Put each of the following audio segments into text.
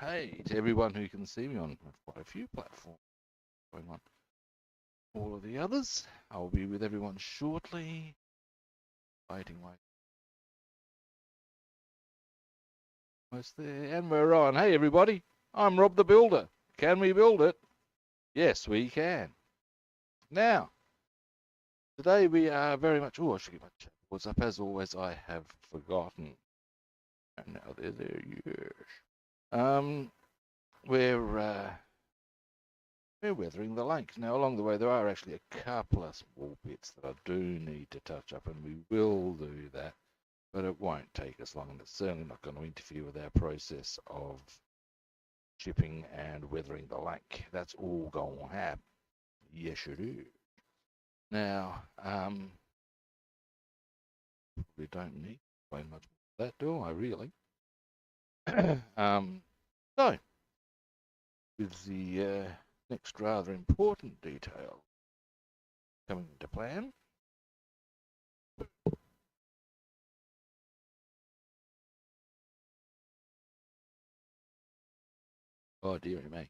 hey to everyone who can see me on quite a few platforms going on. All of the others, I'll be with everyone shortly. Waiting. Almost there, and we're on. Hey everybody, I'm Rob the Builder. Can we build it? Yes, we can. Now, today we are very much. Oh, I should get my chat boards up. As always, I have forgotten. And now they're there. Yes. We're weathering the lake. Now, along the way, there are actually a couple of small bits that I do need to touch up, and we will do that, but it won't take us long, and it's certainly not going to interfere with our process of chipping and weathering the lake. That's all going to happen. Yes, it is. Now, we don't need to explain much more of that, do I, really? So, with the next rather important detail coming into plan. Oh, dearie me.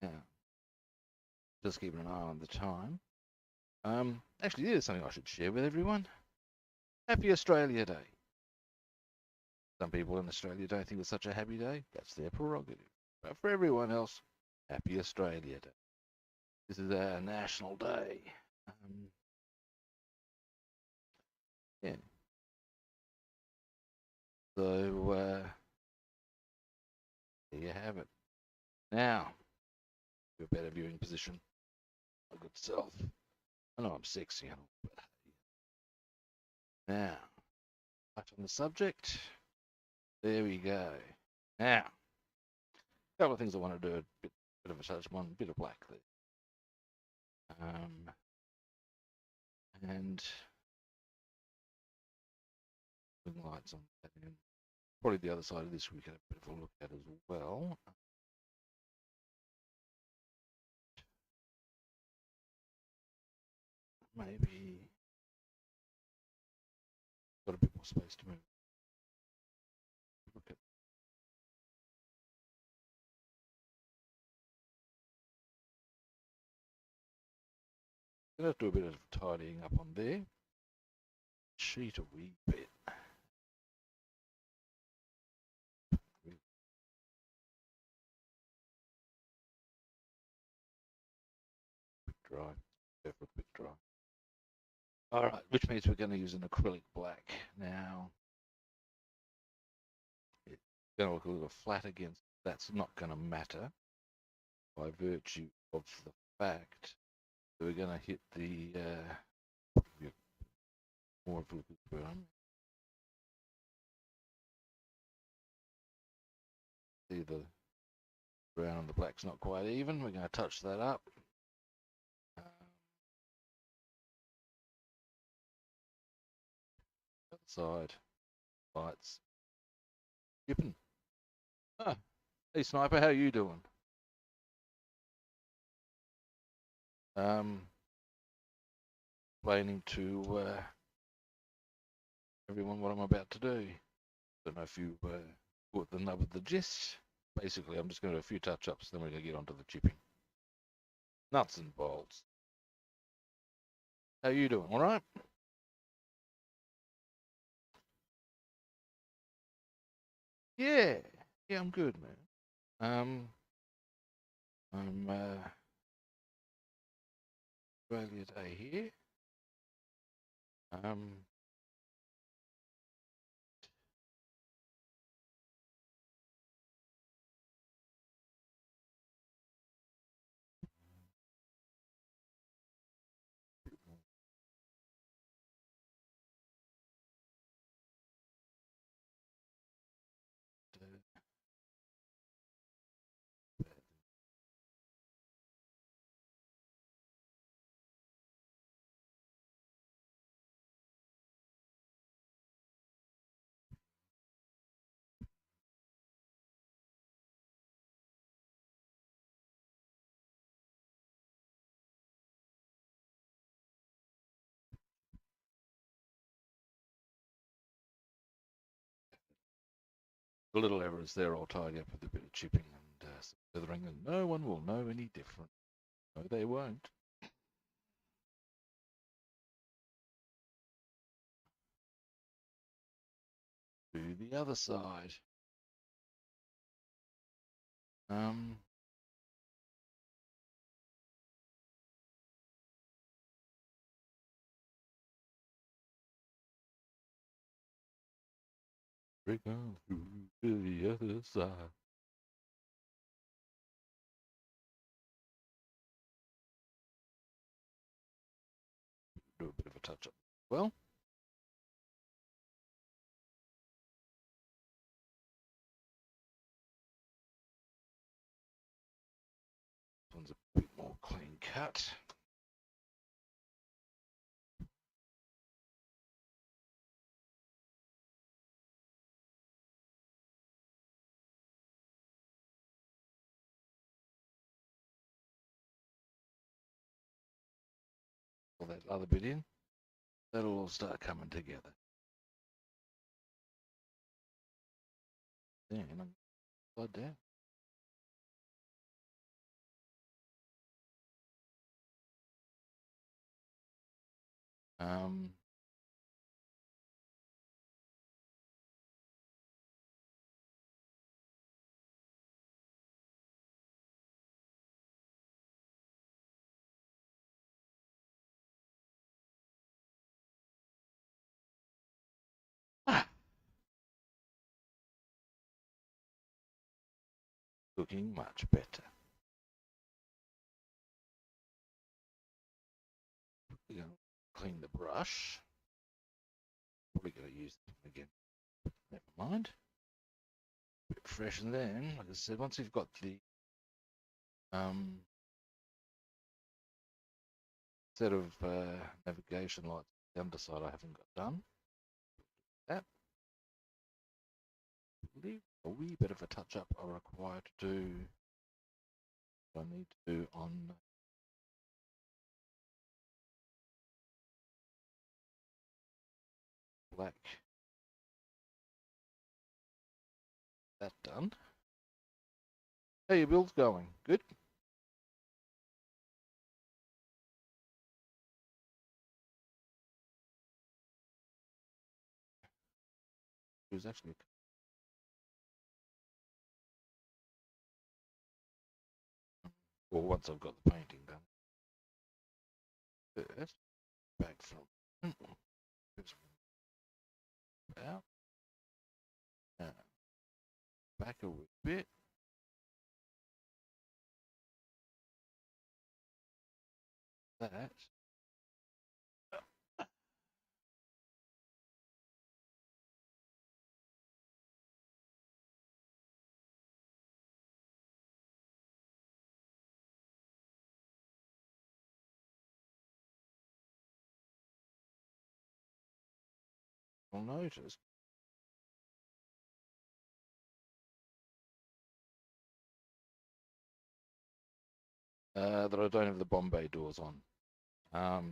Now, just keeping an eye on the time. Actually, there's something I should share with everyone. Happy Australia Day. Some people in Australia don't think it's such a happy day. That's their prerogative. But for everyone else, Happy Australia Day. This is our national day. Yeah. So, there you have it. Now, a better viewing position. My good self. I know I'm sexy, but now, touch on the subject. There we go. Now, a couple of things I want to do. Bit of a touch on, bit of black there. And putting lights on that, and probably the other side of this we can have a bit of a look at as well. Maybe got a bit more space to move. Look at. Gonna have to do a bit of tidying up on there. Cheat a wee bit. Bit dry. Careful, a bit dry. All right, which means we're going to use an acrylic black now. It's going to look a little flat against. That's not going to matter by virtue of the fact that we're going to hit the more of a burn. See the brown and the black's not quite even. We're going to touch that up. Other side, lights. Yipping. Ah, hey Sniper, how you doing? Explaining to everyone what I'm about to do. Don't know if you caught the nub of the gist. Basically, I'm just going to do a few touch-ups, then we're going to get onto the chipping. Nuts and bolts. How you doing? All right? Yeah. Yeah, I'm good, man. I'm Australia Day here. The little errors there I'll tidy up with a bit of chipping and some feathering, and no one will know any different. No, they won't. To the other side. Break on through to the other side. Do a bit of a touch up. Well, this one's a bit more clean cut. Pull that other bit in. That'll all start coming together. Then I'm slide down. Looking much better. We're going to clean the brush. Probably going to use it again. Never mind. A bit fresh, and then, like I said, once you've got the set of navigation lights on the underside I haven't got done. That. I believe a wee bit of a touch up are required to do what I need to do on black. That done. How your build's going? Good? It was actually well, once I've got the painting done. First, back from out. Back a wee bit. That. You'll notice that I don't have the Bombay doors on.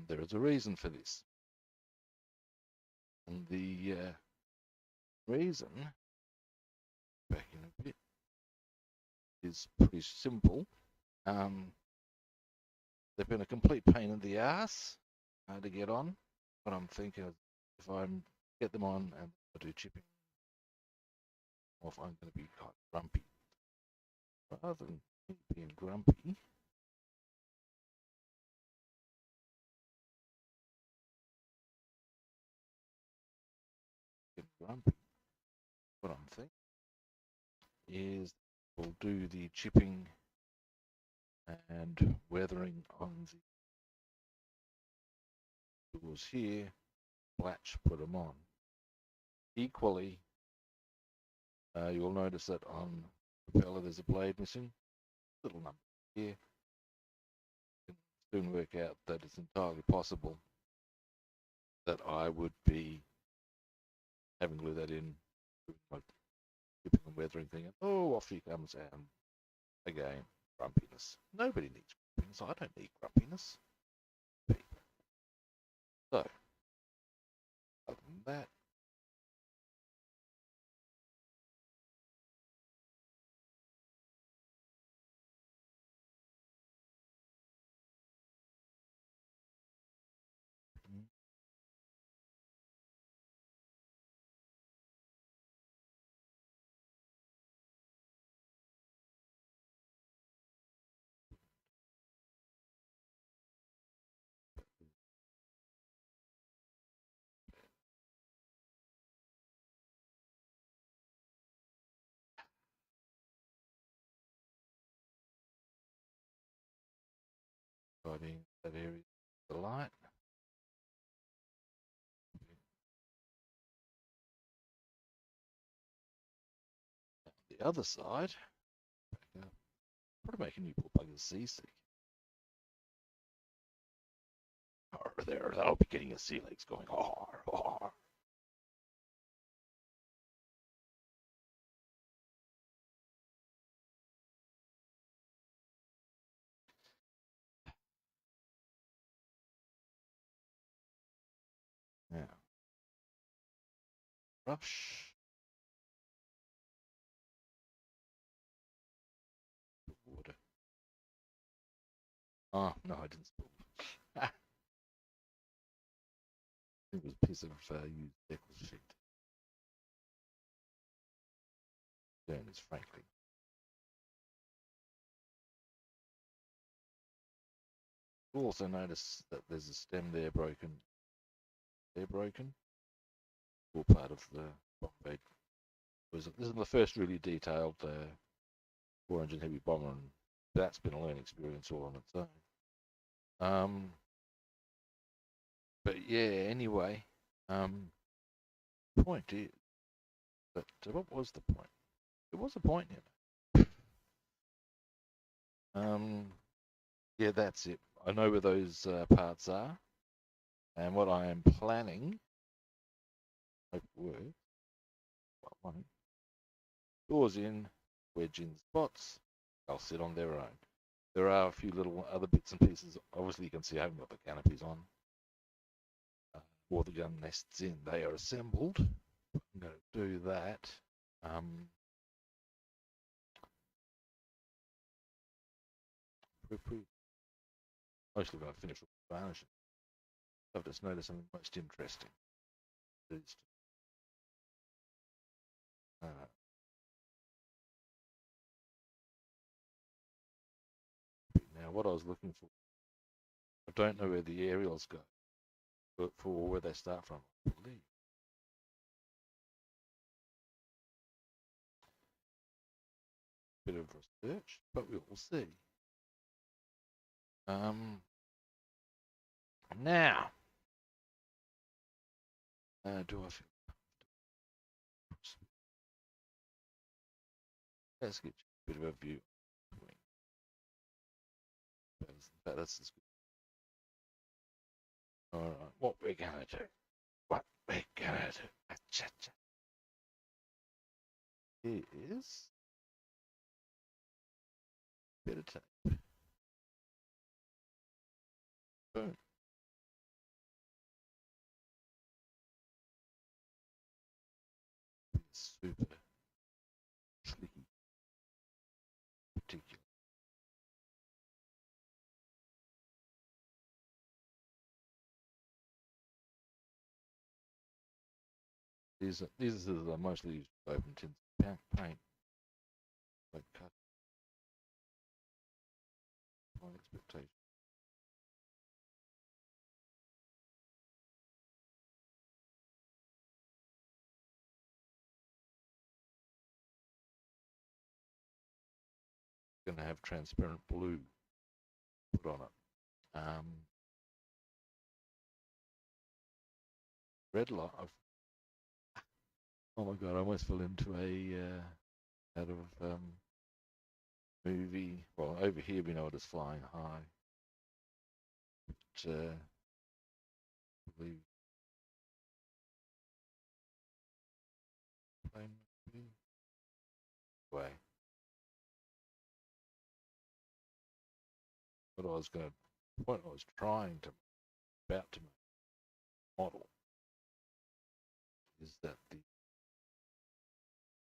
There is a reason for this. And the reason, back in a bit, is pretty simple. They've been a complete pain in the ass to get on, but I'm thinking if I get them on and I do chipping, or if I'm going to be quite grumpy, rather than being grumpy, what I'm thinking is we'll do the chipping and weathering on the doors here, blatch, put them on. Equally, you'll notice that on the propeller there's a blade missing, little number here. You can soon work out that it's entirely possible that I would be having glue that in, like chipping and weathering thing, and oh, off she comes, and again, grumpiness. Nobody needs grumpiness. I don't need grumpiness. So, other than that, Tidying that area, the light. The other side, probably making you poor buggers seasick. There, that'll be getting your sea legs going. Oh. Yeah. Brush. Water. Oh, no, I didn't spill. It was a piece of used deckle sheet. Is frankly. You'll also notice that there's a stem there broken. They're broken. All part of the bomb. This is the first really detailed 4-engine heavy bomber, and that's been a learning experience all on its own. But yeah, anyway, point is that what was the point? There was a point, you know. Yeah, that's it. I know where those parts are, and what I am planning. Hope it works. Well, doors in, wedge in spots. They'll sit on their own. There are a few little other bits and pieces. Obviously, you can see I haven't got the canopies on. Or the gun nests in. They are assembled. I'm going to do that. Mostly going to finish with varnishing. I've just noticed something most interesting. Now, what I was looking for, I don't know where the aerials go, but for where they start from, I believe. Bit of research, but we will see. Now, do I feel? Let's get a bit of a view. That's as good. All right, what we're gonna do? What we're gonna do? Is a bit of tape. Boom. Super tricky, particular. These are mostly used open tins paint. Like cut. My expectation. Going to have transparent blue put on it. Red light. Oh my god! I almost fell into a out of movie. Well, over here we know it is Flying High. But, I believe plane movie. Way. What I was going to point I was trying to about to model is that the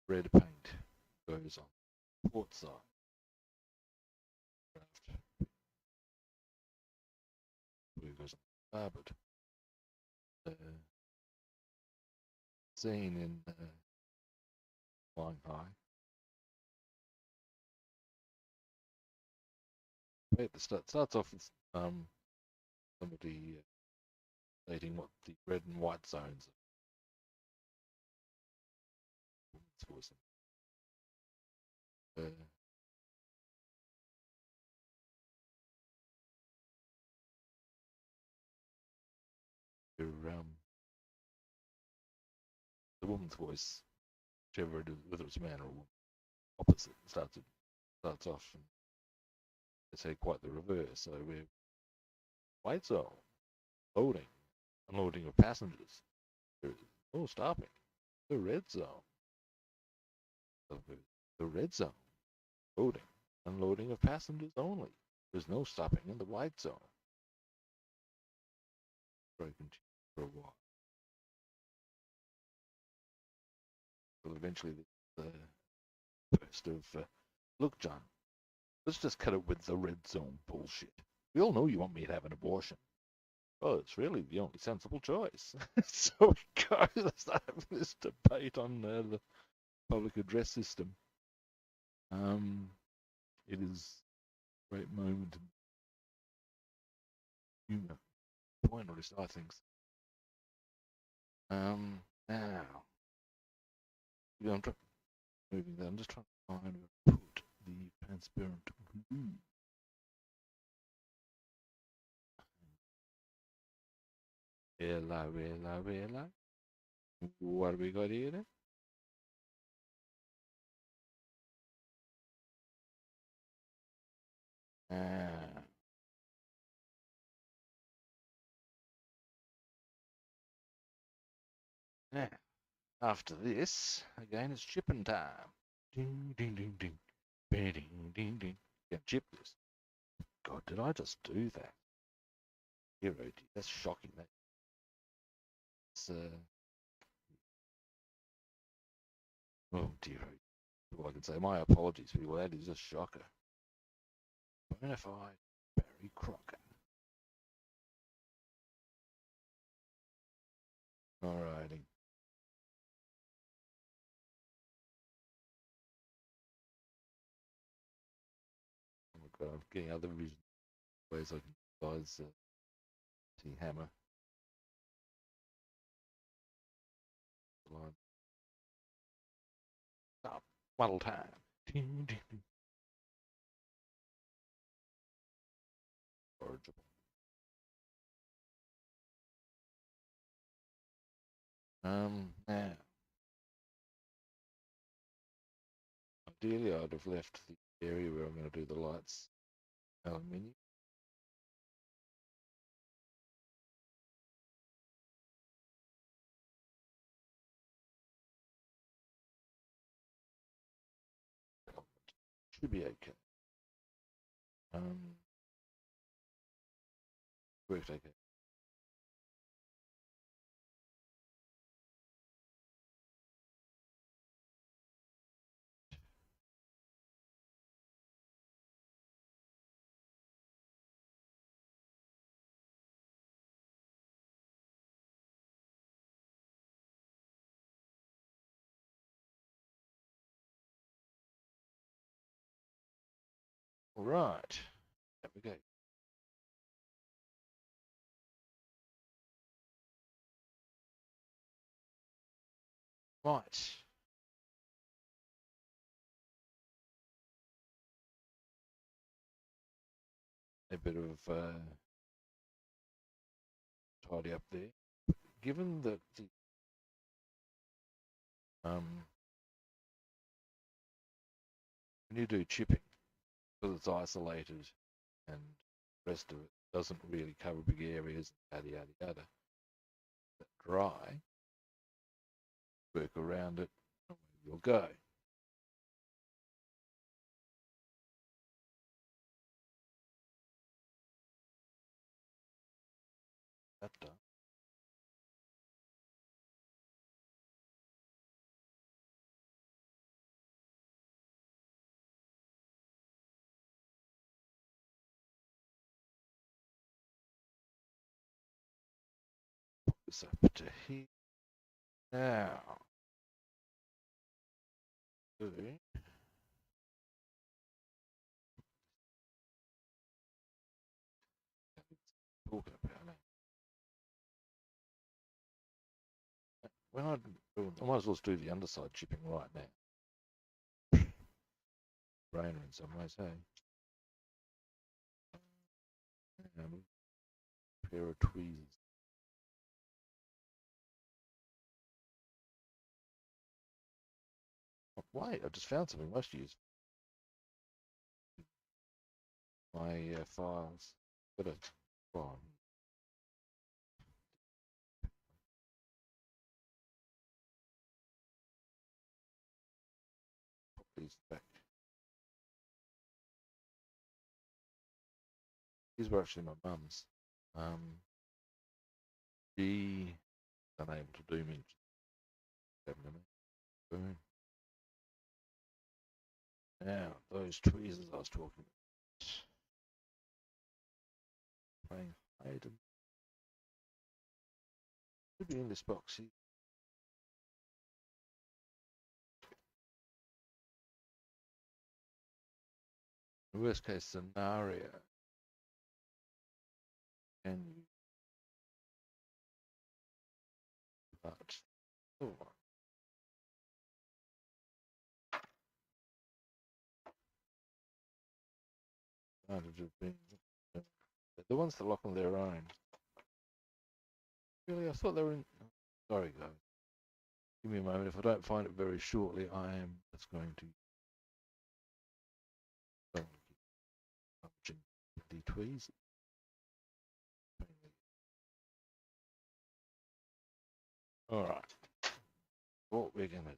red paint goes on the port side. Blue goes on the starboard. Scene in Flying High. At the start, starts off with somebody stating what the red and white zones are for some. the woman's voice, whichever it is, whether it's a man or a woman, opposite. Starts off, and they say quite the reverse. So we're white zone, loading, unloading of passengers. There is no stopping. The red zone. The red zone, loading, unloading of passengers only. There's no stopping in the white zone. For a while. Well, eventually the burst of, look, John, let's just cut it with the red zone bullshit. We all know you want me to have an abortion. Oh, it's really the only sensible choice. So we go, let's start having this debate on the public address system. It is a great moment in humour. Point, or at least I think so. Now, I'm moving that. I'm just trying to find where I put the transparent blue. Hello. What have we got here then? Now, after this, again, it's chipping time. Ding, ding, ding, ding. Ding, ding, ding. Yeah, chip this. God, did I just do that? Hero, that's shocking. That's, oh dear. All I can say, my apologies, people. That is a shocker. Bonafide Barry Crocker. Alrighty. Oh my God, I'm getting other ways I can utilize T hammer. Stop. Muddle time. Ding, ding, ding. Original. Now, ideally I'd have left the area where I'm going to do the lights aluminium. Should be okay. Worked okay. All right. There we go. Right. A bit of tidy up there. Given that the when you do chipping, because it's isolated and the rest of it doesn't really cover big areas, yada yada yada. But dry, work around it, and you'll go. That done. This up to here. Now, okay. Talking about it. When I might as well do the underside chipping right now. Brainer in some ways, hey. A pair of tweezers. Wait, I just found something most use my files. Got a file. Put these back. These were actually my mum's. She unable to do me. Boom. Now those tweezers I was talking about. Playing Hayden. Should be in this box here. The worst case scenario. And you but oh, advantage of being the ones that lock on their own. Really, I thought they were in. Sorry, guys. Give me a moment. If I don't find it very shortly, I am just going to. The tweezers. All right. What we're gonna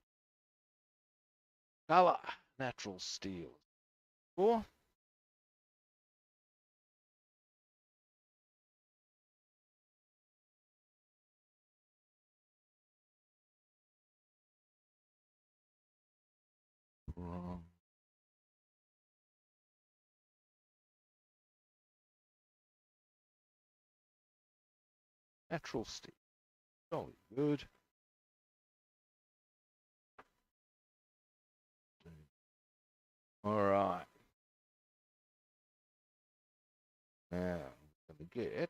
color natural steel. Or wrong. Natural steel. Jolly good. All right. Now I'm gonna get.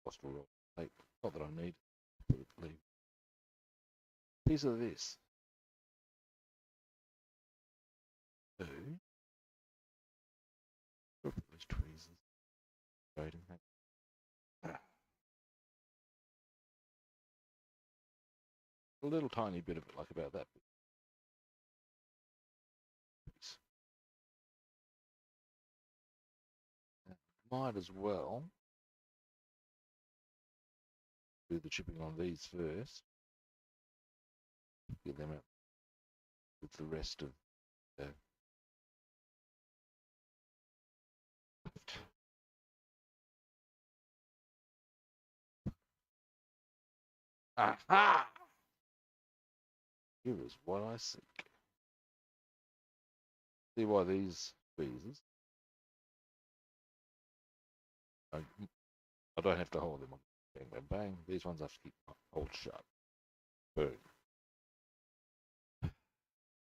Lost a roll tape. Not that I need. Put it, leave. Piece of this. Two. Those tweezers. Rating that. A little tiny bit of it, like about that piece. Might as well do the chipping on these first. Get them out with the rest of the. Aha! Here is what I seek. See why these tweezers. I don't have to hold them on. Bang, bang, bang. These ones I have to keep hold shut. Boom.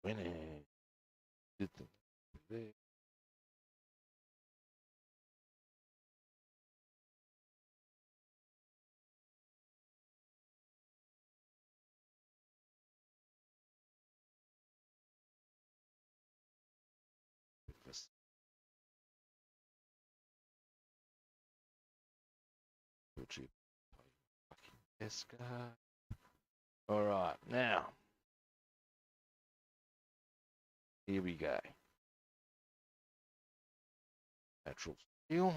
Winning. Did them there. Breakfast. Cheap. Esca. All right, now here we go. Natural steel.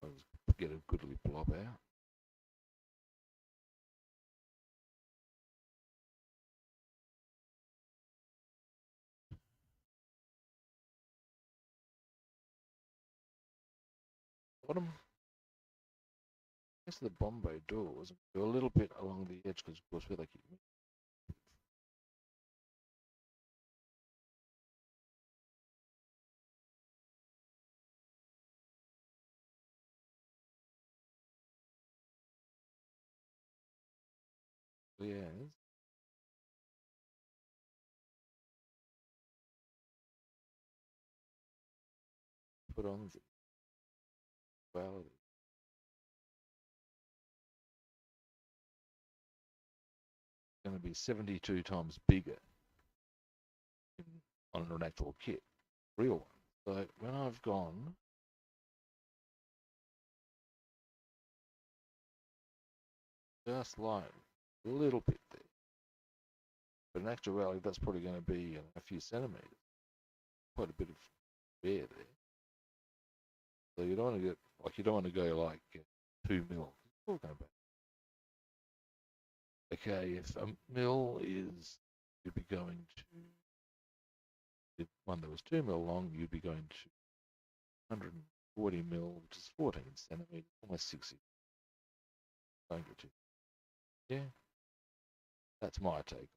Let's get a goodly blob out. Bottom. Guess the Bombay doors go a little bit along the edge because, of course, where they keep me. Yes. Put on the well. It's going to be 72 times bigger on an actual kit, real one. So when I've gone just like a little bit there, but in actuality that's probably going to be a few centimeters, quite a bit of wear there. So you don't want to get like you don't want to go like 2 mil. It's all going back. Okay, if a mil is you'd be going to one that was 2 mil long, you'd be going to 140 mil, which is 14 centimeters, almost 60. Going to yeah, that's my take.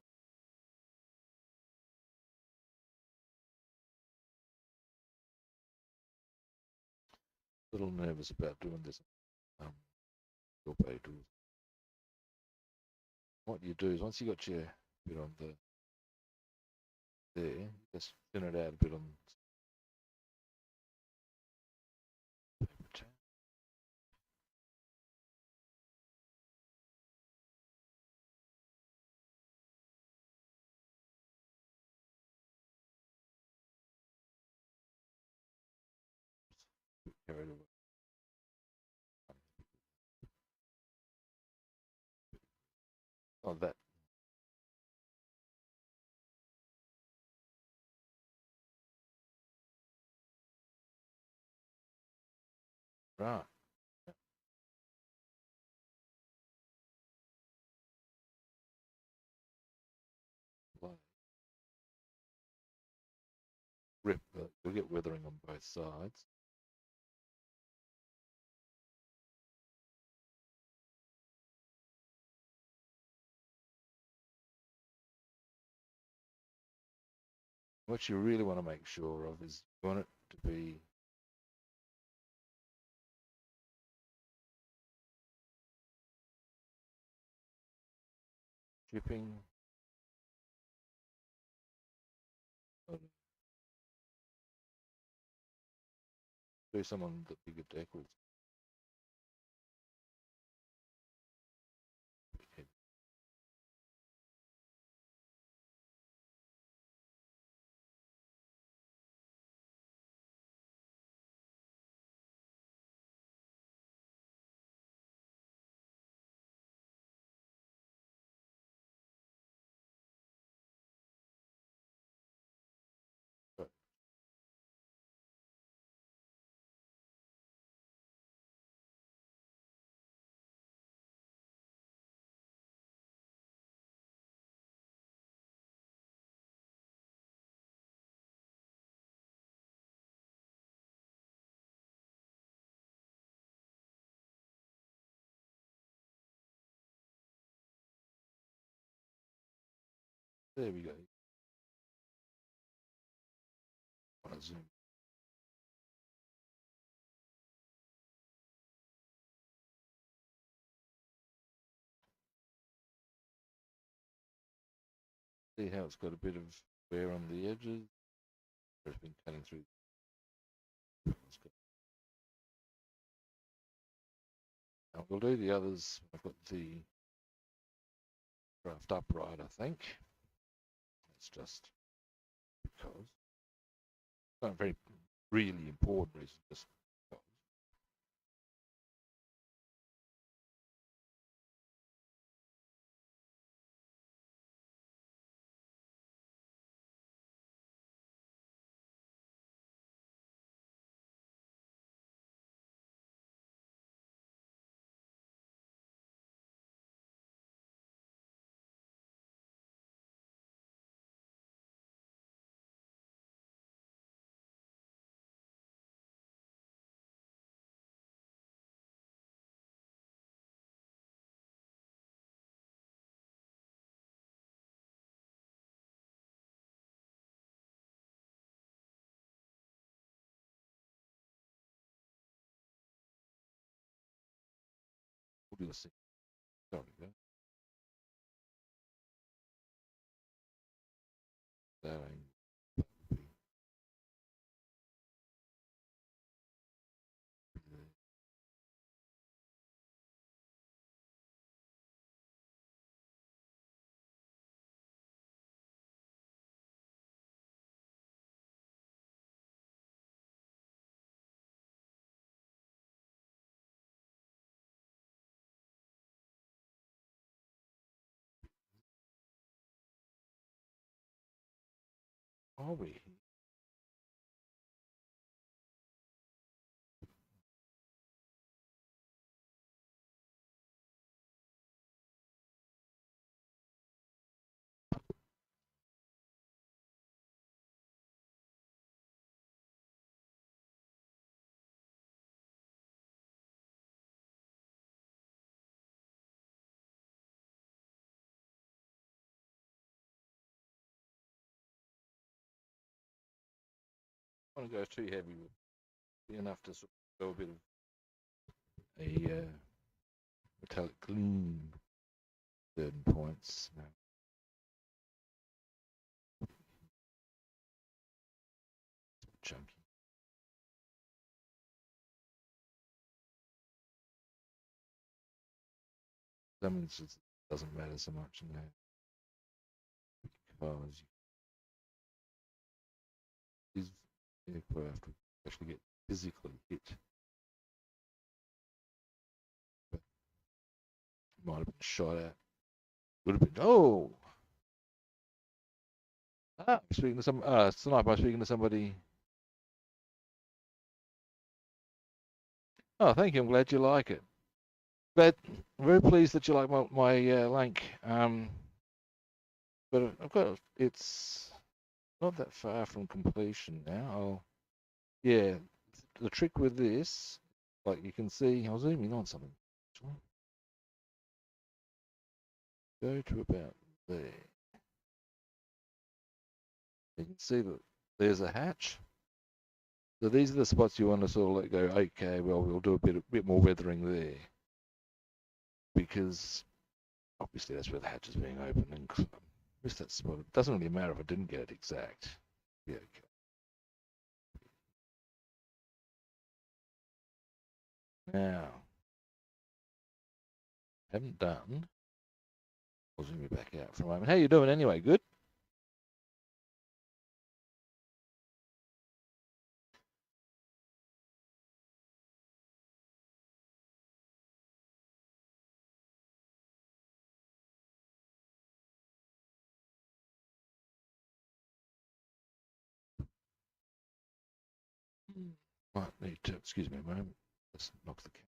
A little nervous about doing this. Your pay tools. What you do is once you got your bit on there, just thin it out a bit on paper towel. Carried away. Oh, that right. Like, rip. You'll get weathering on both sides. What you really want to make sure of is you want it to be shipping. Do some on the bigger deck with but there we go. I want to zoom. See how it's got a bit of wear on the edges. It's been cutting through. Now we'll do the others. I've got the draft upright, I think. It's just because it's not a very really important reason, just because. We'll do the same. Sorry, go. That ain't. are we? I don't want to go too heavy with be enough to sort of go a bit of a metallic gleam certain points. No. Chunky. Some instances it doesn't matter so much in there because these aircraft would actually get physically hit. But might have been shot at. Would have been speaking to some sniper, I'm speaking to somebody. Oh, thank you. I'm glad you like it. But I'm very pleased that you like my Lanc. But I've got it's not that far from completion now. Yeah, the trick with this, like you can see, I'll zoom in on something. Actually. Go to about there. You can see that there's a hatch. So these are the spots you want to sort of let go. Okay, well we'll do a bit more weathering there because obviously that's where the hatch is being opened and missed that spot. It doesn't really matter if I didn't get it exact. Yeah. Okay. Now, haven't done. I'll zoom you back out for a moment. How you doing anyway? Good? Might need to, excuse me a moment. Let's knock the camera.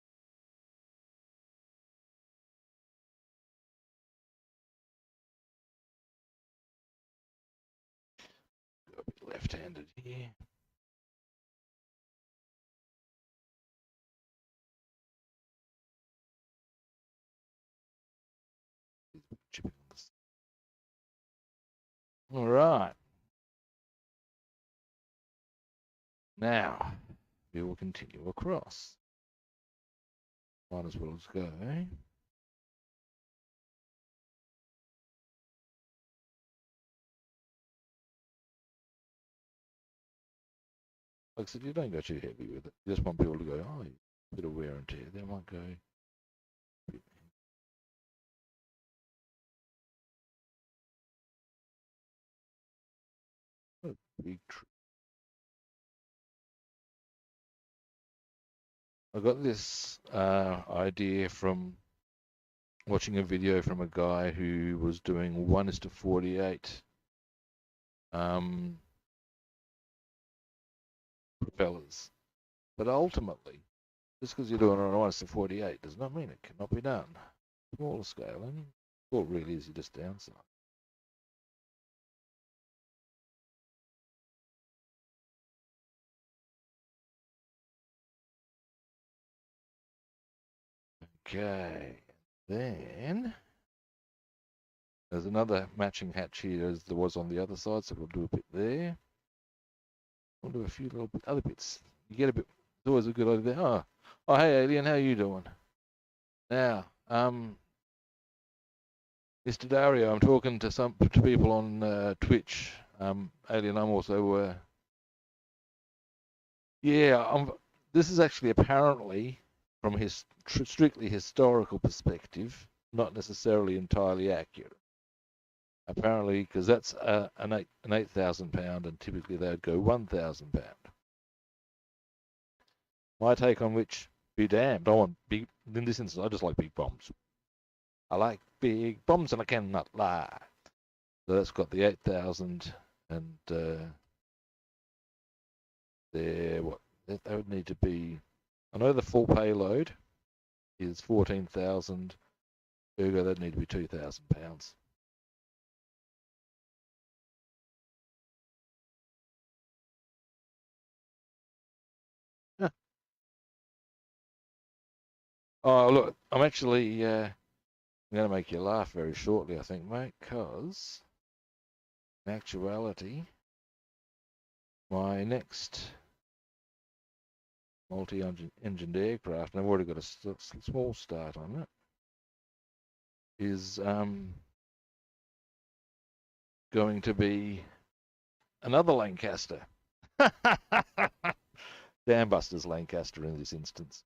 Go a bit left-handed here. All right. Now, we will continue across. Might as well go. Like I said, you don't go too heavy with it. You just want people to go, oh, a bit of wear and tear. They might go. What a big tree. I got this idea from watching a video from a guy who was doing 1:48 propellers. But ultimately, just because you're doing it on 1:48 does not mean it cannot be done. Smaller scale, and all really is you just downside. Okay, then there's another matching hatch here as there was on the other side, so we'll do a bit there. We'll do a few little other bits. You get a bit. It's always a good idea. Oh, hey, Alien, how you doing? Now, Mr. Dario, I'm talking to people on Twitch. Alien, I'm also. Yeah, this is actually apparently from his strictly historical perspective, not necessarily entirely accurate. Apparently, because that's an 8,000 pound, and typically they'd go 1,000 pound. My take on which, be damned. I want big. In this instance, I just like big bombs. I like big bombs, and I cannot lie. So that's got the 8,000 and they're what they would need to be. I know the full payload is 14,000. Ergo, they'd need to be 2,000 pounds. Huh. Oh, look, I'm actually I'm going to make you laugh very shortly, I think, mate, because in actuality, my next multi-engined aircraft, and I've already got a small start on it, is going to be another Lancaster. Dambuster's Lancaster in this instance.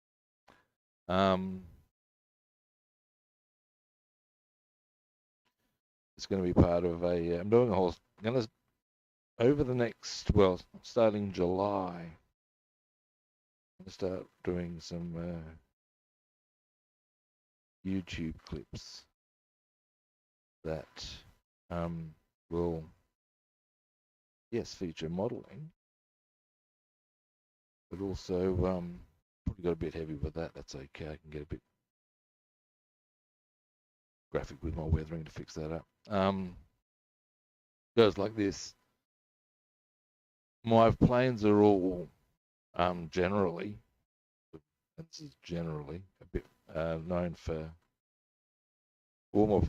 It's going to be part of a. I'm doing a whole. Going to over the next, well, starting July. I'm going to start doing some YouTube clips that will, yes, feature modelling, but also probably got a bit heavy with that. That's okay. I can get a bit graphic with my weathering to fix that up. Goes like this. My planes are all generally, this is generally a bit known for all my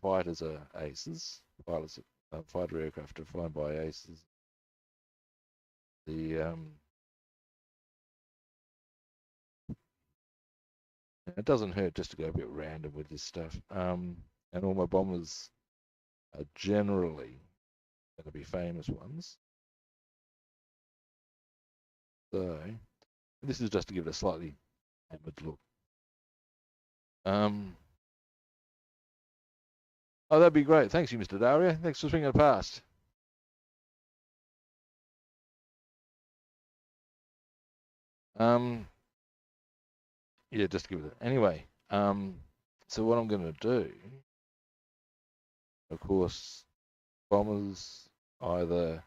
fighters are aces. Pilots, fighter aircraft are flown by aces. The it doesn't hurt just to go a bit random with this stuff. And all my bombers are generally going to be famous ones. So this is just to give it a slightly hammered look. Oh, that'd be great. Thanks, you, Mr. Daria. Thanks for swinging it past. Yeah, just give it. Anyway, so what I'm going to do, of course, bombers either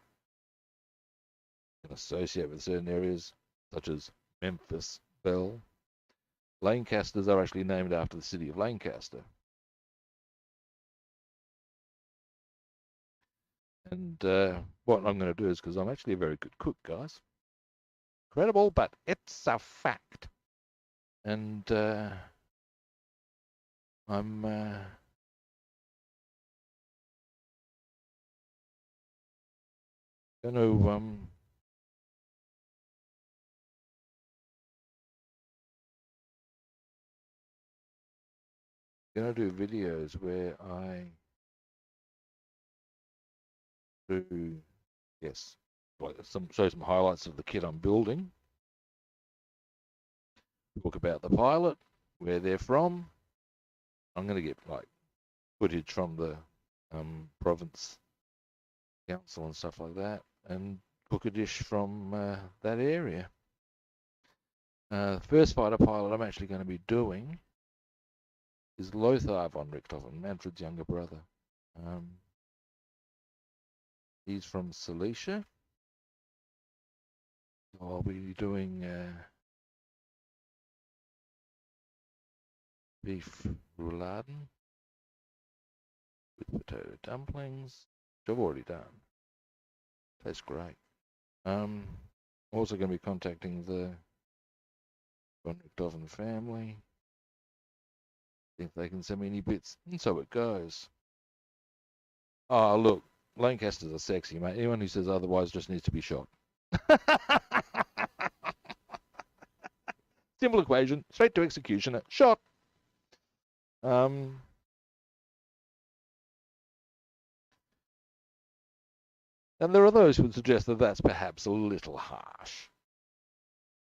associate with certain areas, such as Memphis, Bell. Lancasters are actually named after the city of Lancaster. And what I'm going to do is, because I'm actually a very good cook, guys. Incredible, but it's a fact. And I'm going to do videos where I do, yes, like show some highlights of the kit I'm building. Talk about the pilot, where they're from. I'm going to get like footage from the province council and stuff like that, and cook a dish from that area. The first fighter pilot I'm actually going to be doing is Lothar von Richthofen, Manfred's younger brother. He's from Silesia. I'll be doing beef rouladen with potato dumplings, which I've already done. Tastes great. I'm also going to be contacting the von Richthofen family. See if they can send me any bits, and so it goes. Oh, look, Lancasters are sexy, mate. Anyone who says otherwise just needs to be shot. Simple equation, straight to executioner, shot. And there are those who would suggest that that's perhaps a little harsh.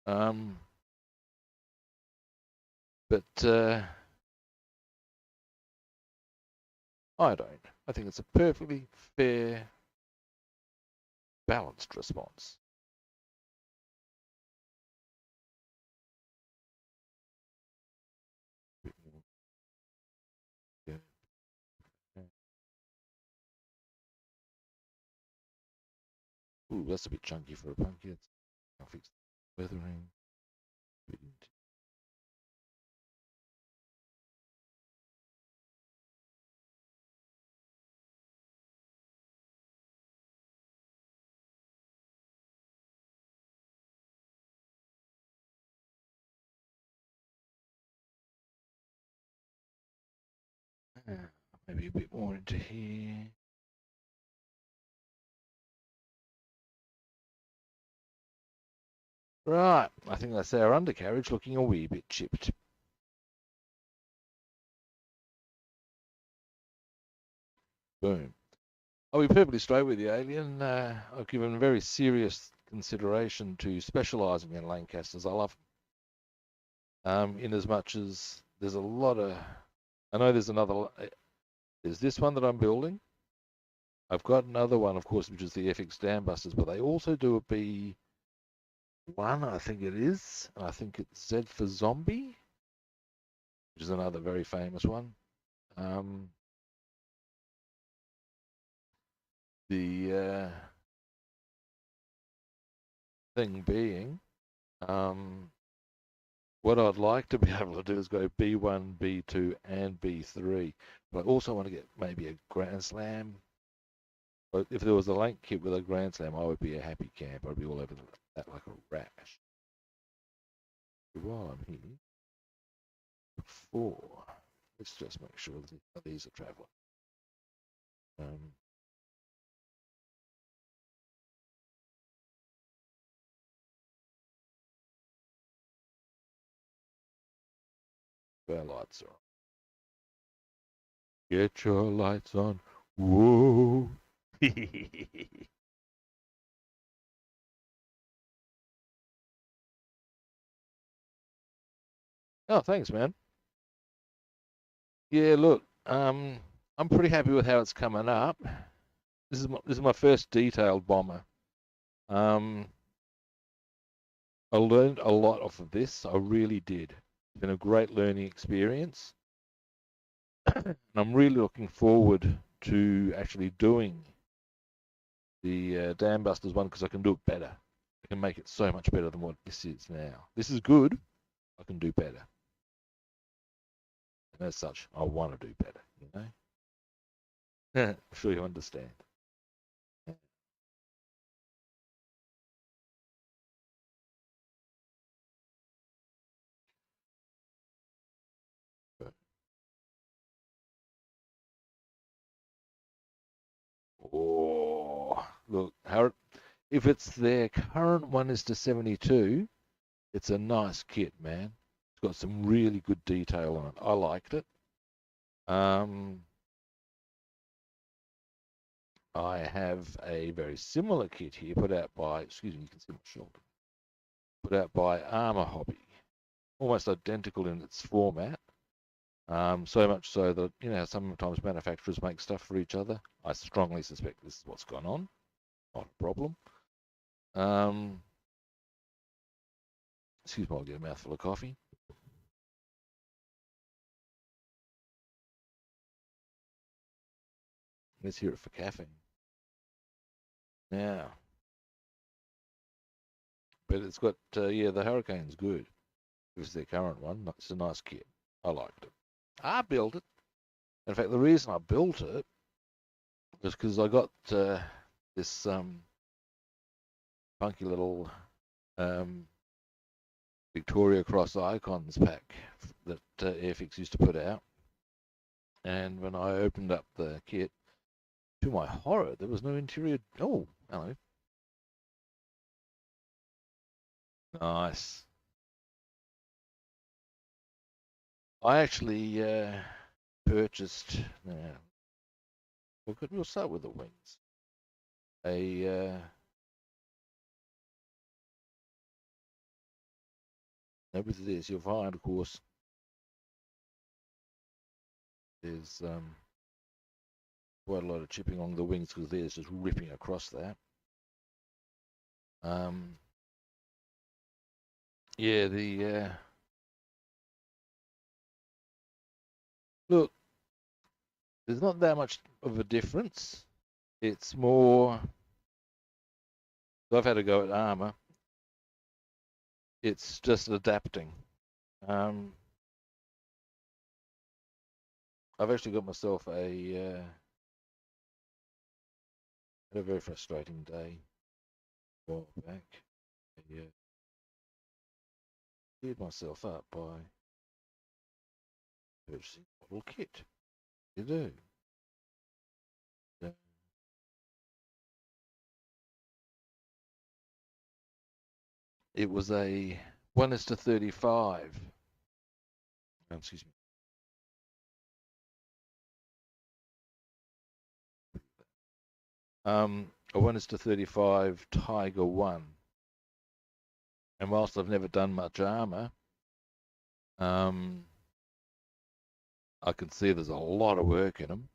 But I don't. I think it's a perfectly fair, balanced response. Ooh, that's a bit chunky for a pumpkin. I'll fix the weathering. Maybe a bit more into here. Right, I think that's our undercarriage looking a wee bit chipped. Boom. I'll be perfectly straight with you, Alien. I've given very serious consideration to specialising in Lancasters. I love them. In as much as there's a lot of, I know there's another, there's this one that I'm building. I've got another one, of course, which is the Airfix Dam Busters, but they also do a B1, I think it is, and I think it's Z for Zombie, which is another very famous one. The thing being, what I'd like to be able to do is go B1, B2, and B3, but I also want to get maybe a Grand Slam. But if there was a Lanc kit with a Grand Slam, I would be a happy camp. I'd be all over that like a rash. While I'm here, before, let's just make sure that these are traveling. Our lights are on. Get your lights on. Whoa. Oh, thanks, man. Yeah, look, I'm pretty happy with how it's coming up. This is my first detailed bomber. I learned a lot off of this. I really did. It's been a great learning experience. And I'm really looking forward to actually doing the Dam Busters one because I can do it better. I can make it so much better than what this is now. This is good. I can do better. And as such, I want to do better, you know? I'm sure you understand. Oh, look, if it's their current one is to 72, it's a nice kit, man. It's got some really good detail on it. I liked it. I have a very similar kit here put out by, excuse me, you can see my shoulder, put out by Armour Hobby. Almost identical in its format. So much so that, you know, sometimes manufacturers make stuff for each other. I strongly suspect this is what's gone on. Not a problem. Excuse me, I'll get a mouthful of coffee. Let's hear it for caffeine. Now, but it's got, yeah, the Hurricane's good. It was their current one. It's a nice kit. I liked it. I built it. In fact, the reason I built it was because I got this funky little Victoria Cross Icons pack that Airfix used to put out. And when I opened up the kit, to my horror, there was no interior. Oh, hello. Nice. I actually purchased. We'll start with the wings. With this, you'll find, of course, there's quite a lot of chipping along the wings because there's just ripping across that. Yeah, look, there's not that much of a difference. It's more. So I've had a go at armor. It's just adapting. I've actually got myself had a very frustrating day a while back. I geared myself up by purchasing a model kit. You do. Uh, It was a 1:35. Excuse me. A 1:35 Tiger 1. And whilst I've never done much armour, I can see there's a lot of work in them.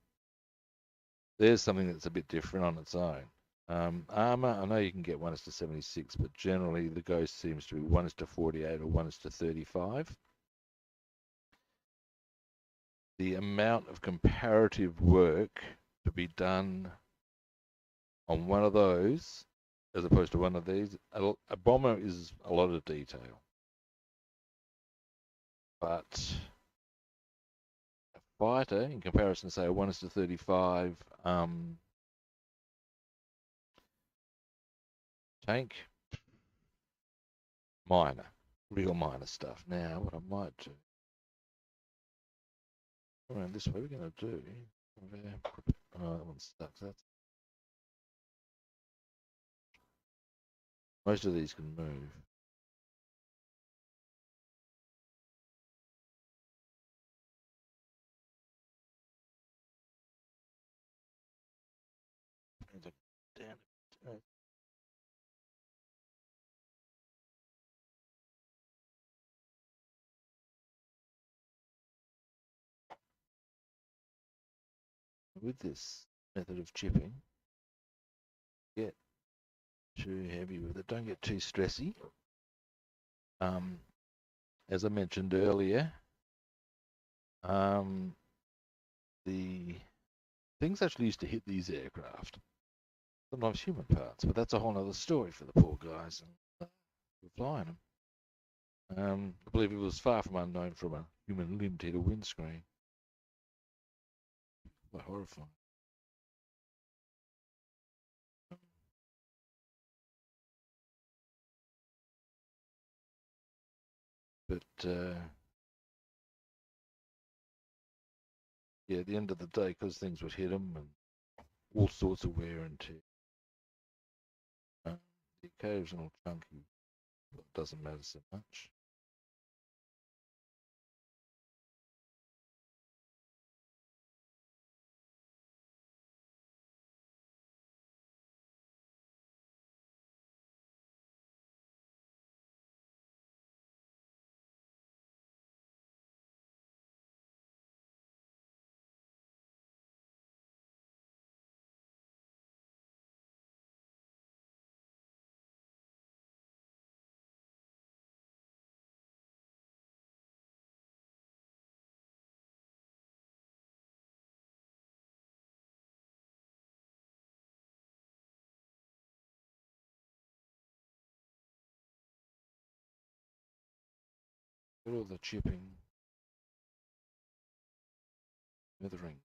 There's something that's a bit different on its own. Armour, I know you can get 1:76, but generally the Ghost seems to be 1:48 or 1:35. The amount of comparative work to be done on one of those as opposed to one of these, a bomber is a lot of detail. But a fighter, in comparison to say a 1:35 tank, minor, real minor stuff. Now, what I might do, around this way, we're going to do, oh, that one's stuck. That's, most of these can move. Damn it. With this method of chipping, get too heavy with it. Don't get too stressy. As I mentioned earlier, the things actually used to hit these aircraft, sometimes human parts, but that's a whole other story for the poor guys and flying them. I believe it was far from unknown from a human limb to hit a windscreen. Quite horrifying. But yeah, at the end of the day, because things would hit them and all sorts of wear and tear, the occasional chunky doesn't matter so much. Look at all the chipping, withering.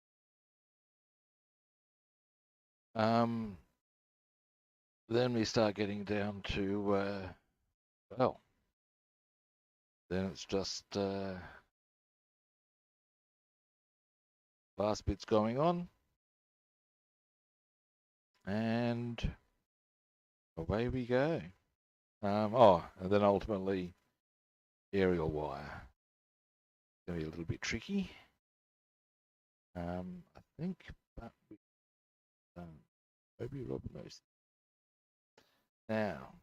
Then we start getting down to, well, then it's just last bits going on, and away we go. And then ultimately aerial wire. Going to be a little bit tricky. I think, but maybe Rob knows. Now,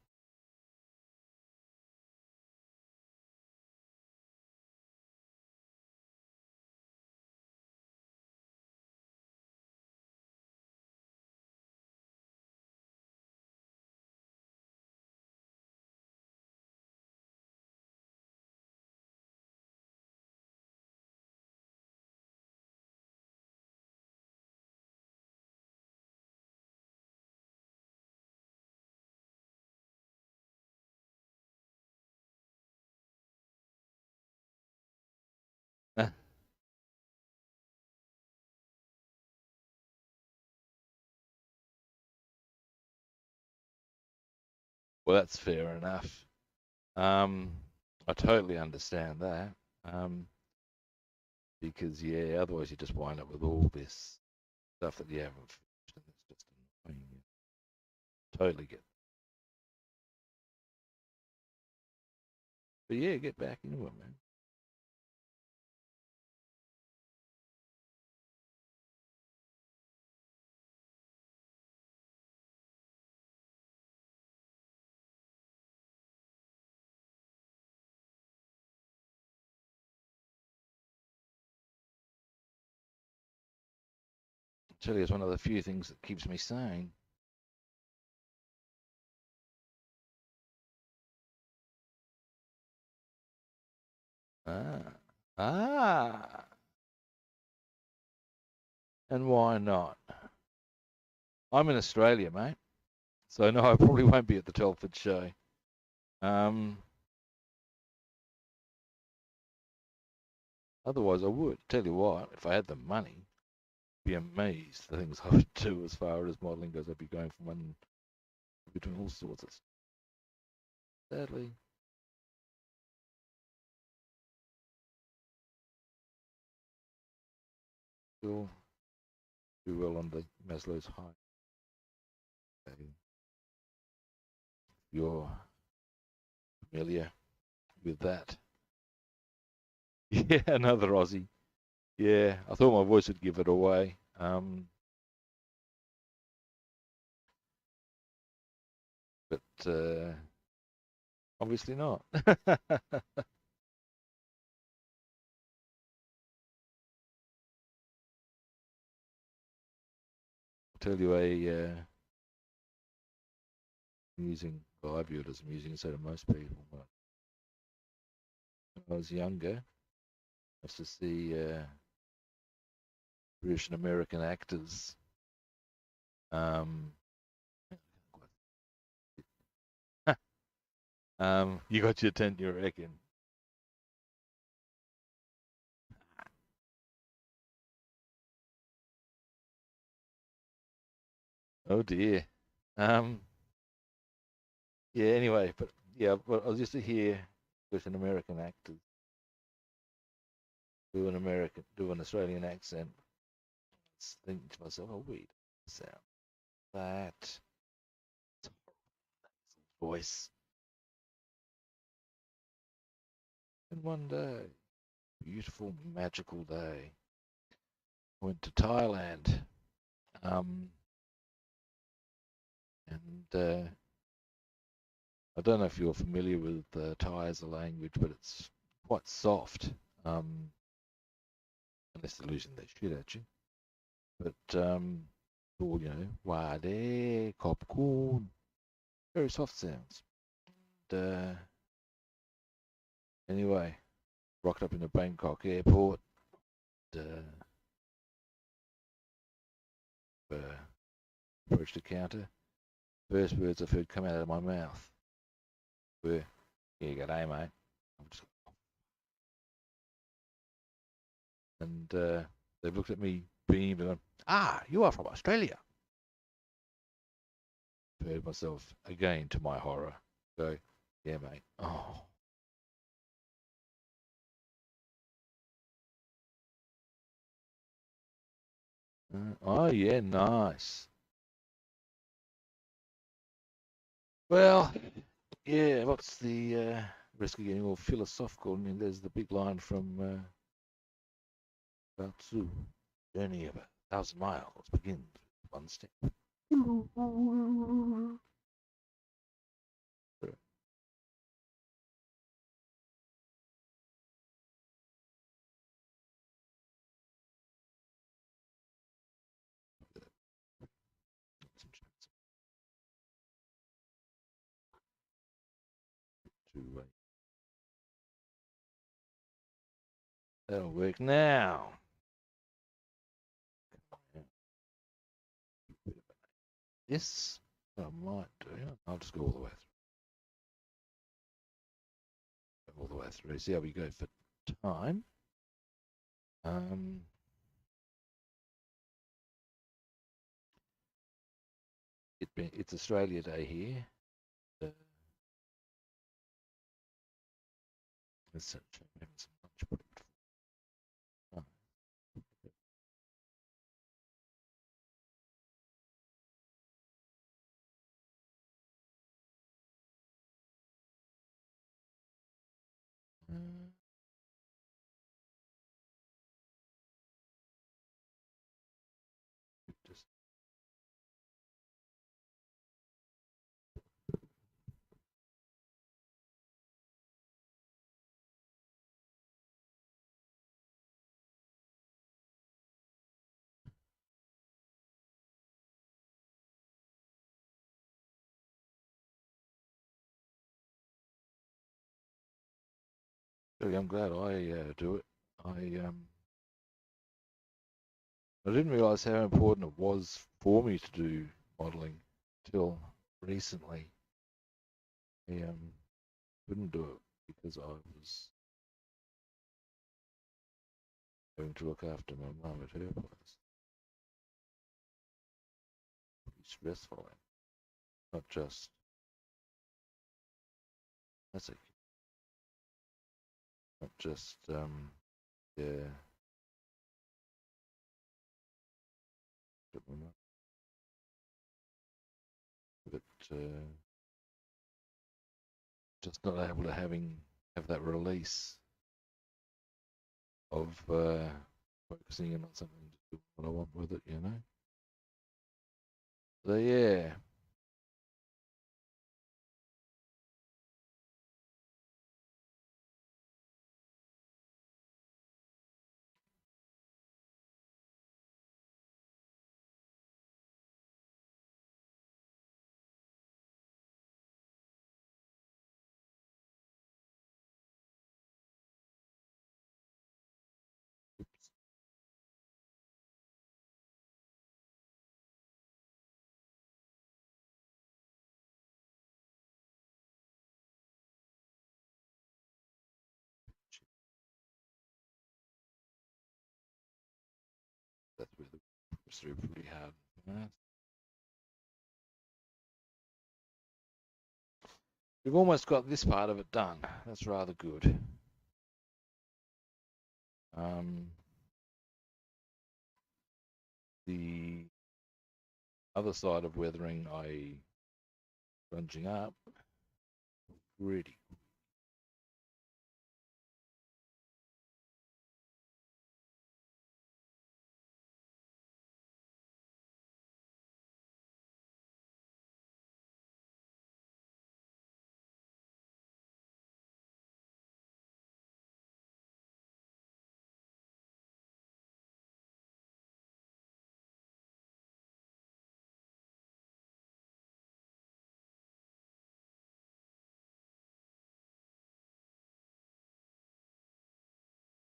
Well, that's fair enough. I totally understand that. Because yeah, otherwise you just wind up with all this stuff that you haven't finished, and it's just annoying. You totally get. But yeah, get back into it, man. I tell you, it's one of the few things that keeps me sane. Ah, ah, and why not? I'm in Australia, mate, so no, I probably won't be at the Telford show. Um, Otherwise I would. Tell you what, if I had the money, be amazed the things I would do as far as modelling goes. I'd be going from one between all sorts of stuff. Sadly, still do well on the Maslow's high. You're familiar with that? Yeah, another Aussie. Yeah, I thought my voice would give it away. But obviously not. I'll tell you amusing, well, I view it as amusing, so do most people. But when I was younger, I used to see British and American actors. Um, you got your tent, you reckon? Oh dear. Um, yeah. Anyway, but yeah, but I was used to hear British and American actors do an Australian accent. Thinking to myself, oh wait, sound that voice. And one day, beautiful, magical day, went to Thailand. Um, and I don't know if you're familiar with Thai as a language, but it's quite soft. Unless they're losing their shit at you. But all wade, kopkun, very soft sounds. And, anyway, rocked up in the Bangkok airport. Uh, Approached the counter. First words I've heard come out of my mouth were, "Yeah, g'day, mate." Just, and they looked at me, beamed, and gone, "Ah, you are from Australia." Heard myself again, to my horror, go, "Yeah, mate." Oh, oh yeah, nice. Well, yeah. What's the risk of getting all philosophical? I mean, there's the big line from Lao Tzu: "Journey of 1,000 miles begins with one step." That'll work now. This I might do. I'll just go all the way through. All the way through. See how we go for time. Um, it's Australia Day here. It's such having some lunch break. Oh. Just really, I'm glad I do it. I didn't realise how important it was for me to do modelling till recently. I couldn't do it because I was having to look after my mum at her place. Pretty stressful, not just that's it, not just yeah, but my mum, but just not able to have that release of focusing in on something to do what I want with it, you know. So yeah, oops, that's where the was through pretty hard. We've almost got this part of it done. That's rather good. Um, the other side of weathering, plunging up pretty.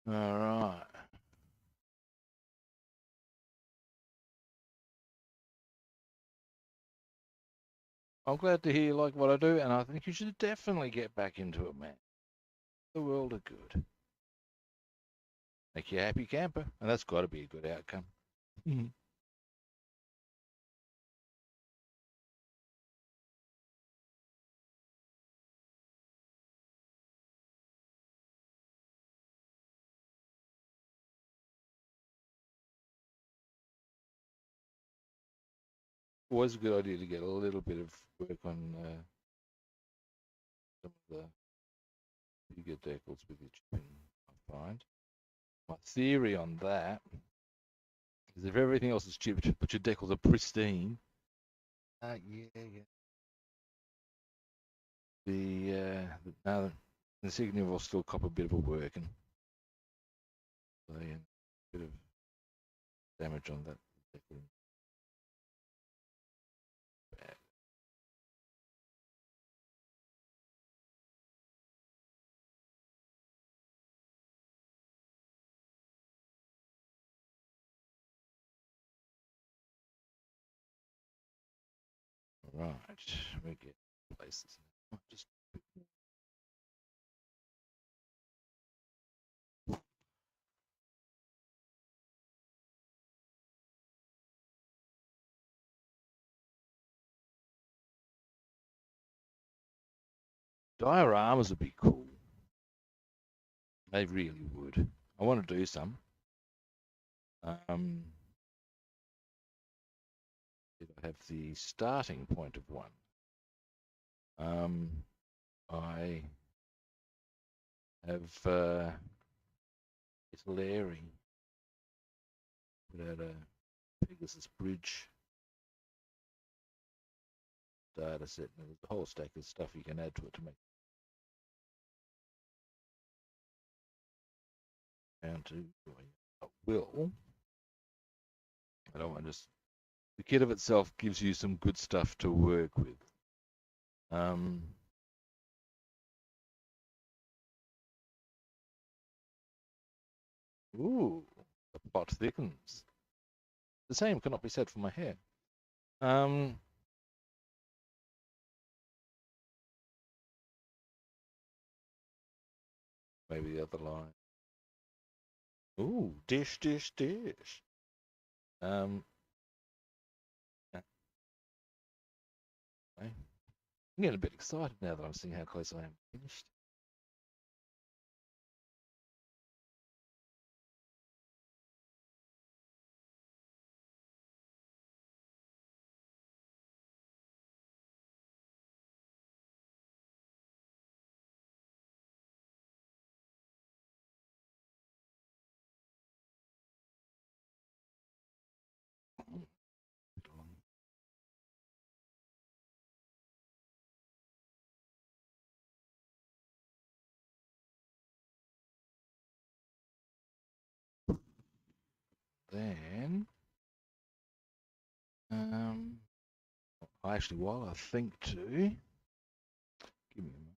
All right. I'm glad to hear you like what I do, and I think you should definitely get back into it, man. The world of good. Make you a happy camper, and that's got to be a good outcome. Always a good idea to get a little bit of work on some of the bigger decals with your chipping, I find. My theory on that is if everything else is chipped, but your decals are pristine, yeah. The insignia will still cop a bit of a working. So yeah, a bit of damage on that decal. Bad. Right, we get places. Just dioramas would be cool. They really would. I want to do some. If I have the starting point of one. I have it's Larry put out a Pegasus Bridge data set, and there's a whole stack of stuff you can add to it to make down to will. I don't want just the kit of itself gives you some good stuff to work with. Ooh, the plot thickens. The same cannot be said for my hair. Maybe the other line. Ooh, dish. I'm getting a bit excited now that I'm seeing how close I am finished. Then, actually, while I think to, give me a moment.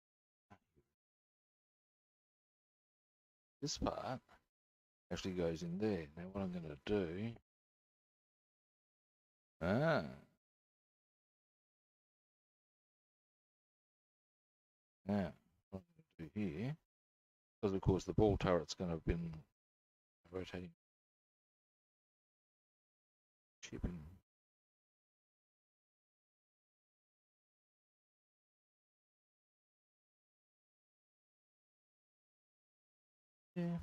This part actually goes in there. Now, what I'm going to do, now, what I'm going to do here, because of course the ball turret's going to have been rotating, shipping. Yeah.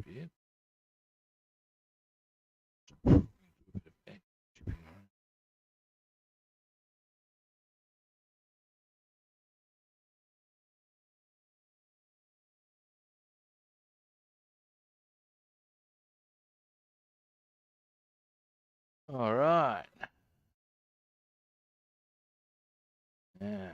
Yeah. All right. Yeah.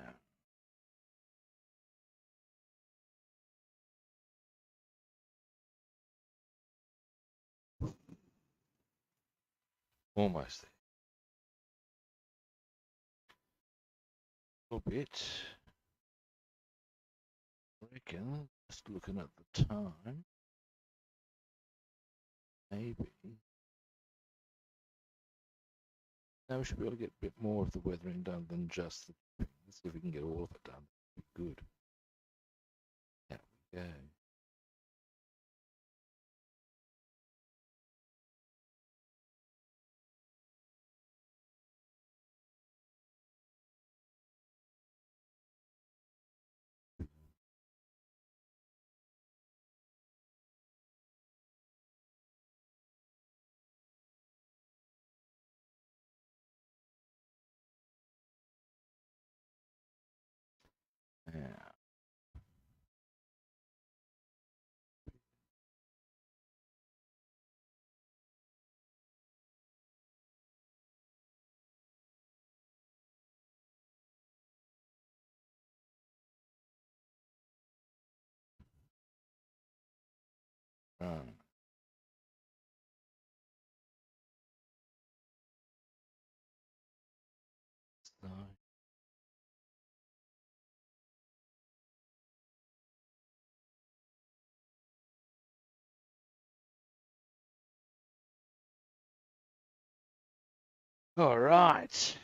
Almost there. A little bit. I reckon, just looking at the time, maybe. Now we should be able to get a bit more of the weathering done than just the. Let's see if we can get all of it done. That'd be good. There we go. Yeah. Right. So, all right.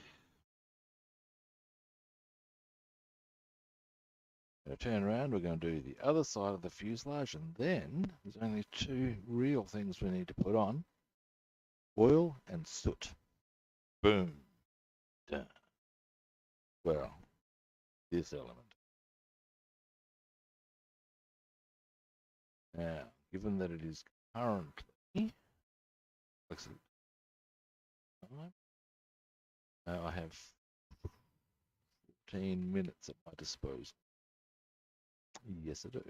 Going to turn around, we're going to do the other side of the fuselage, and then there's only two real things we need to put on. Oil and soot. Boom. well, this element. Now, given that it is currently, I have 14 minutes at my disposal. Yes, I do.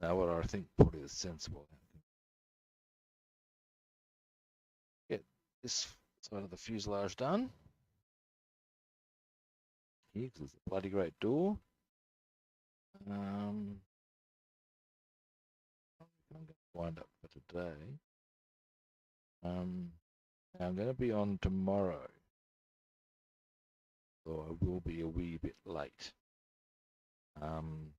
Now, what I think probably is sensible. Get this side of the fuselage done. Here, because it's a bloody great door. I'm going to wind up for today. I'm going to be on tomorrow, so I will be a wee bit late. Going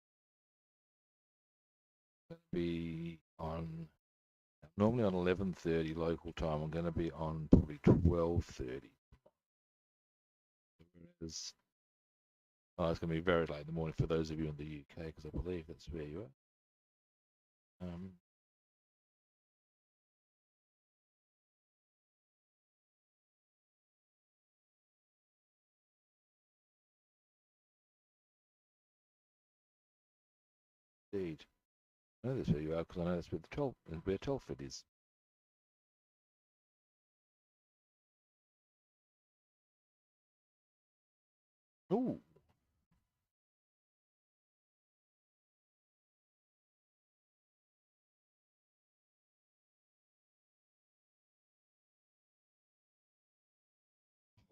to be on normally on 11:30 local time. I'm going to be on probably 12:30. It's going to be very late in the morning for those of you in the UK, because I believe that's where you are. Indeed. I know that's where you are, because I know that's where Telford is. Ooh.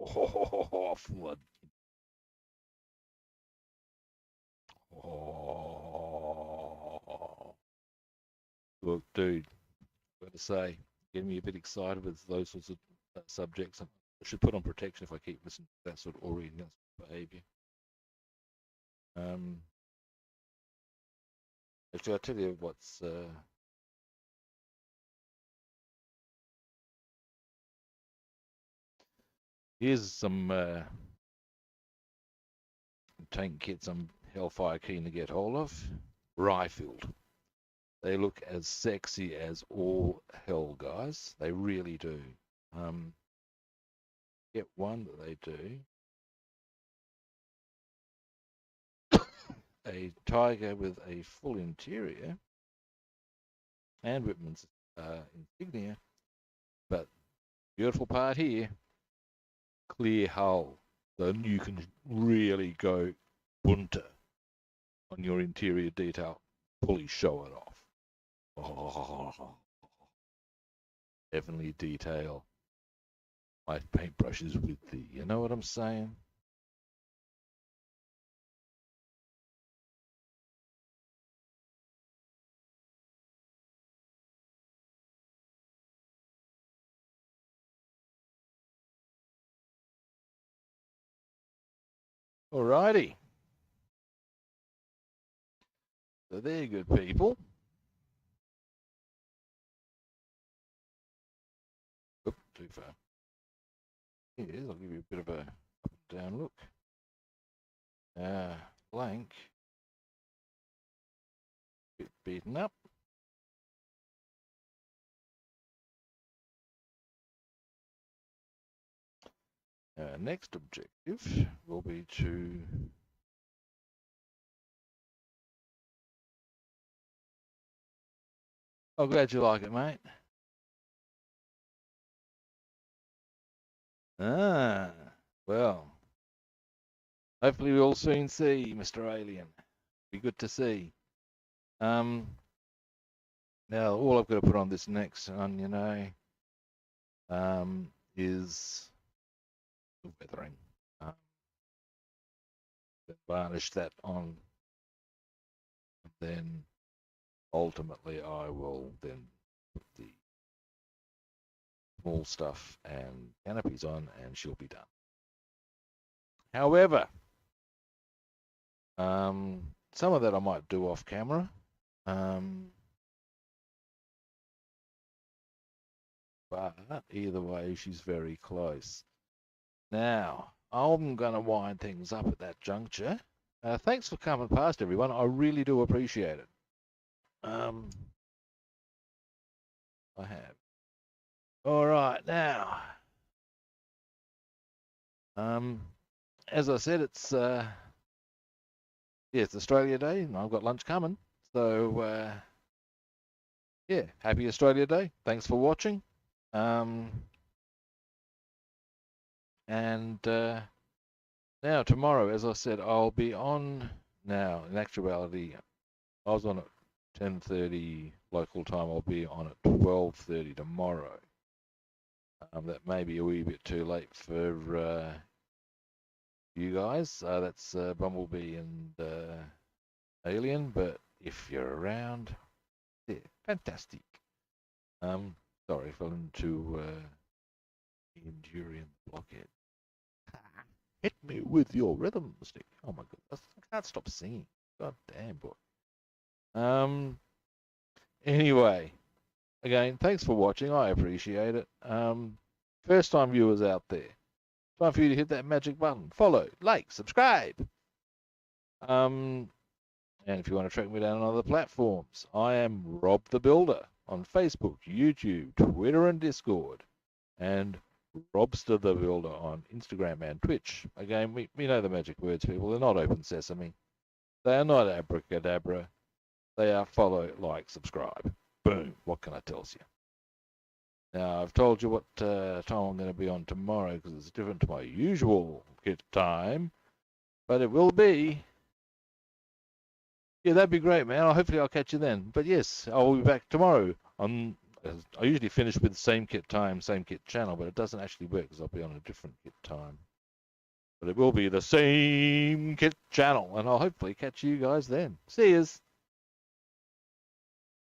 Oh, flood. Oh. Look, dude, I've got to say, getting me a bit excited with those sorts of subjects. I should put on protection if I keep listening to that sort of or reading that sort of behaviour. Actually, I'll tell you what's here's some tank kits I'm hellfire keen to get hold of. Rifled. They look as sexy as all hell, guys. They really do. Get one that they do. A Tiger with a full interior and Whitman's insignia, but beautiful part here, clear hull. Then you can really go bunter on your interior detail. Fully show it off. Oh, heavenly detail. My paintbrush is with thee. You know what I'm saying? Alrighty. So there, good people. Oop, too far. Here it is. I'll give you a bit of a up and down look. Blank. Bit beaten up. Next objective will be to I'm glad you like it, mate. Well, hopefully we'll soon see Mr. Alien. Be good to see. Now all I've got to put on this next one, you know, is the weathering. Varnish that on, and then ultimately I will then put the small stuff and canopies on, and she'll be done. However, some of that I might do off camera. But either way, she's very close. Now, I'm going to wind things up at that juncture. Thanks for coming past, everyone. I really do appreciate it. I have All right, now, as I said, it's Australia Day, and I've got lunch coming. So yeah, happy Australia Day. Thanks for watching. Um, and now tomorrow, as I said, I'll be on. Now, in actuality, I was on at 10:30 local time. I'll be on at 12:30 tomorrow. That may be a wee bit too late for you guys. That's Bumblebee and Alien, but if you're around, yeah, fantastic. Sorry, I fell into Endurian Blockhead. Hit me with your rhythm stick. Oh my goodness, I can't stop singing. God damn, boy. Anyway, again, thanks for watching. I appreciate it. First time viewers out there, time for you to hit that magic button. Follow, like, subscribe. And if you want to track me down on other platforms, I am Rob the Builder on Facebook, YouTube, Twitter, and Discord. And Robster the Builder on Instagram and Twitch. Again, we know the magic words, people. They're not open sesame. They are not abracadabra. They are follow, like, subscribe. Boom. What can I tell you? Now, I've told you what time I'm going to be on tomorrow because it's different to my usual kit time. But it will be. Yeah, that'd be great, man. Hopefully I'll catch you then. But yes, I'll be back tomorrow. I usually finish with the same kit time, same kit channel, but it doesn't actually work because I'll be on a different kit time. But it will be the same kit channel, and I'll hopefully catch you guys then. See yous.